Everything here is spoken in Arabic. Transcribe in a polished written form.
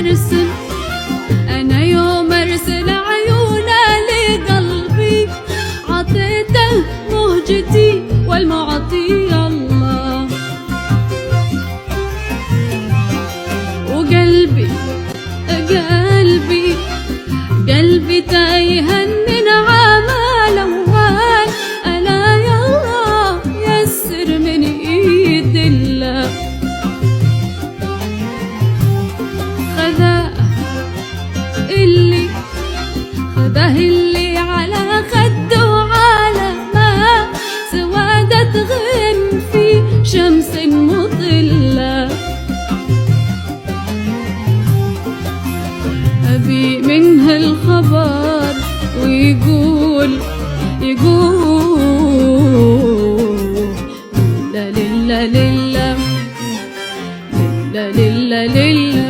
ارسل، انا يوم ارسل عيونه لقلبي، عطيته مهجتي والمعطي الله. وقلبي قلبي قلبي تايه من عمل أول، ألا يالله يسر من إيد الله. خذاه اللي على خده وعلى ما سوادة غيم في شمس مطلة. أبي منه الخبر ويقول لا لله لله لله لله لله